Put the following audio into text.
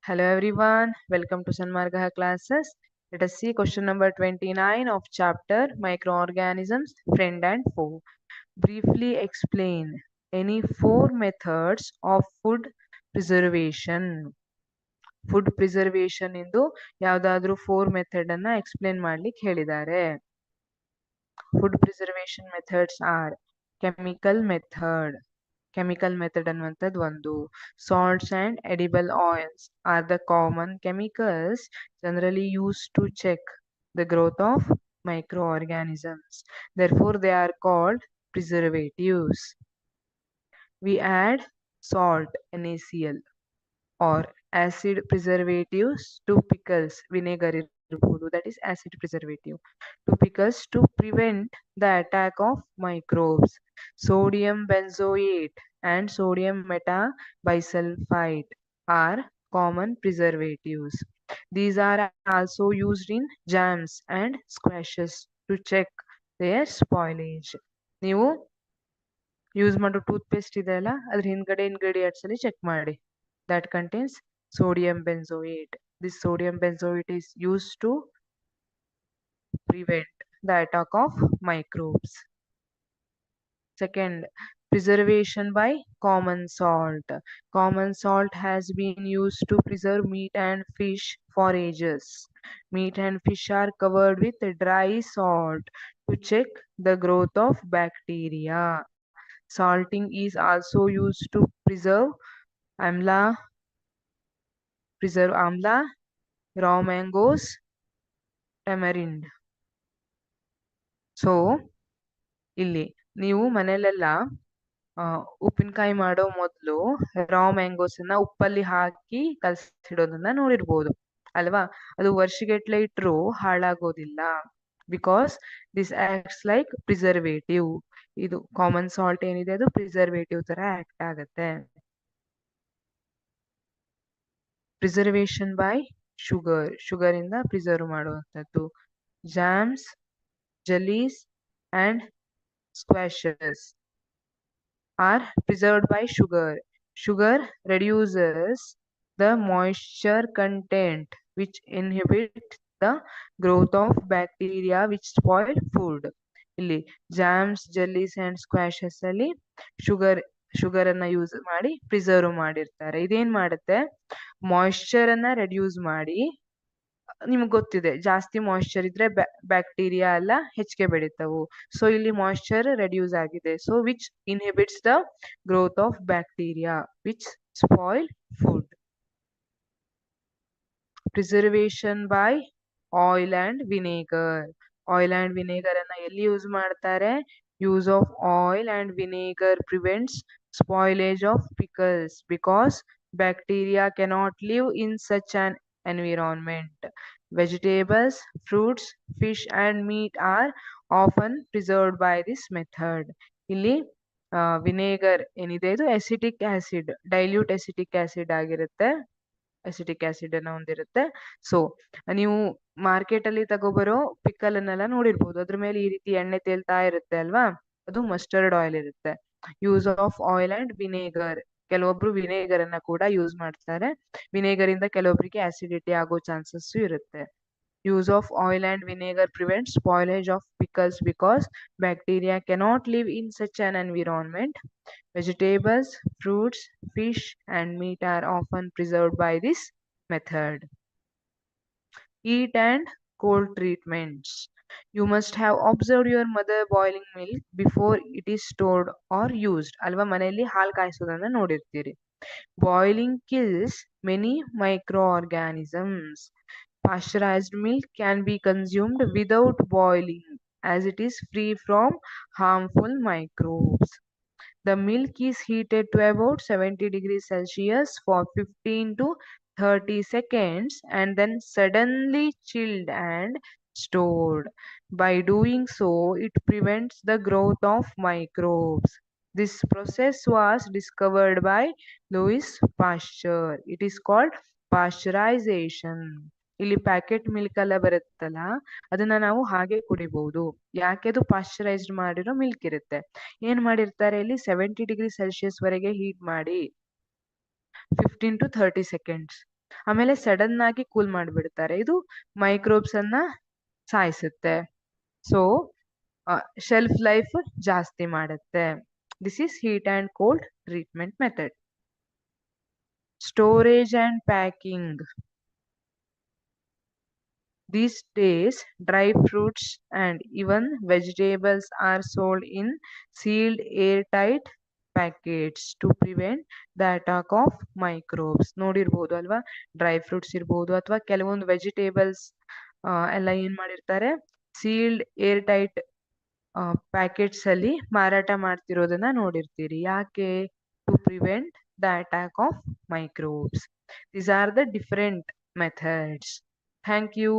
Hello everyone, welcome to Sanmargaha classes. Let us see question number 29 of chapter Microorganisms, Friend and Foe. Briefly explain any four methods of food preservation. Food preservation ಇಂದು ಯಾವ್ದಾದ್ರು four method ಅನ್ನ explain ಮಾಡ್ಲಿಕ್ಕೆ ಹೇಳಿದ್ದಾರೆ. Food preservation methods are chemical method ಅನ್ನುವಂಥದ್ದು ಒಂದು. Salts and edible oils are the common chemicals generally use to check the growth of microorganisms. Therefore they are called preservatives. We add salt, NaCl, or acid preservatives to pickles, vinegar irbodu, that is acid preservative, to pickles to prevent the attack of microbes. Sodium benzoate and sodium metabisulfite are common preservatives. These are also used in jams and squashes to check their spoilage. ನೀವು use ಮಾಡೋ tooth paste ಇದೆ ಅಲ್ಲ, ಅದ್ರ ಹಿಂದ್ಗಡೆ ingredients ಅಲ್ಲಿ check ಮಾಡಿ. That contains sodium benzoate. This sodium benzoate is used to prevent the attack of microbes. Second, preservation by common salt. Common salt has been used to preserve meat and fish for ages. Meat and fish are covered with dry salt to check the growth of bacteria. Salting is also used to preserve amla, raw mangoes, tamarind. So ಇಲ್ಲಿ ನೀವು ಮನೇಲೆಲ್ಲ ಉಪ್ಪಿನಕಾಯಿ ಮಾಡೋ ಮೊದಲು ರಾ mangoes ಅನ್ನ ಉಪ್ಪಲ್ಲಿ ಹಾಕಿ ಕಲಸಿಡೋದನ್ನ ನೋಡಿರ್ಬೋದು ಅಲ್ವಾ. ಅದು ವರ್ಷಗಟ್ಲೆ ಇಟ್ರು ಹಾಳಾಗೋದಿಲ್ಲ. Because this acts like preservative. ಇದು ಕಾಮನ್ ಸಾಲ್ಟ್ ಏನಿದೆ ಅದು ಪ್ರಿಸರ್ವೇಟಿವ್ ತರ ಆಕ್ಟ್ ಆಗತ್ತೆ. ಪ್ರಿಸರ್ವೇಷನ್ ಬೈ ಶುಗರ್ ಇಂದ ಪ್ರಿಸರ್ವ್ ಮಾಡುವಂಥದ್ದು. Jams, jellies and squashes are preserved by sugar. Sugar reduces the moisture content which inhibits the growth of bacteria which spoil food. ಇಲ್ಲಿ jams, ಜೆಲ್ಲೀಸ್ and ಸ್ಕ್ವಾಶಸ್ ಅಲ್ಲಿ sugar ಅನ್ನ use ಮಾಡಿ preserve ಮಾಡಿರ್ತಾರೆ. ಇದೇನ್ ಮಾಡುತ್ತೆ, moisture ಅನ್ನ ರೆಡ್ಯೂಸ್ ಮಾಡಿ, ನಿಮ್ಗೆ ಗೊತ್ತಿದೆ ಜಾಸ್ತಿ ಮಾಯಿಶ್ಚರ್ ಇದ್ರೆ ಬ್ಯಾಕ್ಟೀರಿಯಾ ಎಲ್ಲ ಹೆಚ್ಚಿಗೆ ಬೆಳಿತಾವು. ಸೊ ಇಲ್ಲಿ ಮಾಯಿಶ್ಚರ್ ರೆಡ್ಯೂಸ್ ಆಗಿದೆ. So which inhibits the growth of bacteria which spoil food. Preservation by oil and vinegar. Oil and vinegar ಅನ್ನ ಎಲ್ಲಿ ಯೂಸ್ ಮಾಡ್ತಾರೆ? Use of oil and vinegar prevents spoilage of pickles because bacteria cannot live in such an environment. Vegetables, fruits, fish and meat are often preserved by this method. ಇಲ್ಲಿ vinegar ಏನಿದೆ ಇದು acetic acid, dilute acetic acid ಆಗಿರುತ್ತೆ. Acetic acid ಅನ್ನ ಹೊಂದಿರುತ್ತೆ. So ನೀವು market ಅಲ್ಲಿ ತಗೋಬರೋ pickle ಅನ್ನೆಲ್ಲ ನೋಡಿರ್ಬೋದು, ಅದ್ರ ಮೇಲೆ ಈ ರೀತಿ ಎಣ್ಣೆ ತೇಲ್ತಾ ಇರುತ್ತೆ ಅಲ್ವಾ, ಅದು ಮಸ್ಟರ್ಡ್ ಆಯಿಲ್ ಇರುತ್ತೆ. Use of oil and vinegar. ಕೆಲವೊಬ್ರು ವಿನೇಗರ್ ಅನ್ನ ಕೂಡ ಯೂಸ್ ಮಾಡ್ತಾರೆ. ವಿನೇಗರ್ ಇಂದ ಕೆಲವೊಬ್ಬರಿಗೆ ಆಸಿಡಿಟಿ ಆಗೋ ಚಾನ್ಸಸ್ ಇರುತ್ತೆ. Use of oil and vinegar prevents spoilage of pickles because bacteria cannot live in such an environment. Vegetables, fruits, fish and meat are often preserved by this method. Heat and cold treatments. You must have observed your mother boiling milk before it is stored or used. ಅಲ್ವಾ, ಮನೆಯಲ್ಲಿ ಹಾಲು ಕಾಯಿಸೋದನ್ನ ನೋಡಿರ್ತೀರಿ. Boiling kills many microorganisms. Pasteurized milk can be consumed without boiling as it is free from harmful microbes. The milk is heated to about 70 degrees Celsius for 15 to 30 seconds and then suddenly chilled and stored. By doing so, it prevents the growth of microbes. This process was discovered by Louis Pasteur. It is called pasteurization. ಇಲ್ಲಿ packet milk ಎಲ್ಲ ಬರುತ್ತಲ್ಲ, ಅದನ್ನ ನಾವು ಹಾಗೆ ಕುಡಿಬಹುದು. ಯಾಕೆ? ಅದು ಪಾಶ್ಚರೈಸ್ಡ್ ಮಾಡಿರೋ milk ಇರುತ್ತೆ. ಏನ್ ಮಾಡಿರ್ತಾರೆ ಇಲ್ಲಿ, 70 ಡಿಗ್ರಿ ಸೆಲ್ಸಿಯಸ್ ವರೆಗೆ ಹೀಟ್ ಮಾಡಿ 15 to 30 seconds ಆಮೇಲೆ ಸಡನ್ ಆಗಿ ಕೂಲ್ ಮಾಡಿಬಿಡ್ತಾರೆ. ಇದು ಮೈಕ್ರೋಬ್ಸ್ ಅನ್ನ ಸಾಯಿಸುತ್ತೆ. ಸೊ ಶೆಲ್ಫ್ ಲೈಫ್ ಜಾಸ್ತಿ ಮಾಡುತ್ತೆ. This is heat and cold treatment method. Storage and packing. These days, dry fruits and even vegetables are sold in sealed airtight packets to prevent the attack of microbes. ನೋಡಿರ್ಬೋದು ಅಲ್ವಾ, dry fruits ಇರ್ಬೋದು ಅಥವಾ ಕೆಲವೊಂದು vegetables ಎಲ್ಲ ಏನ್ ಮಾಡಿರ್ತಾರೆ, sealed air tight packets ಅಲ್ಲಿ ಮಾರಾಟ ಮಾಡ್ತಿರೋದನ್ನ ನೋಡಿರ್ತೀರಿ. ಯಾಕೆ? To prevent the attack of microbes. These are the different methods. Thank you.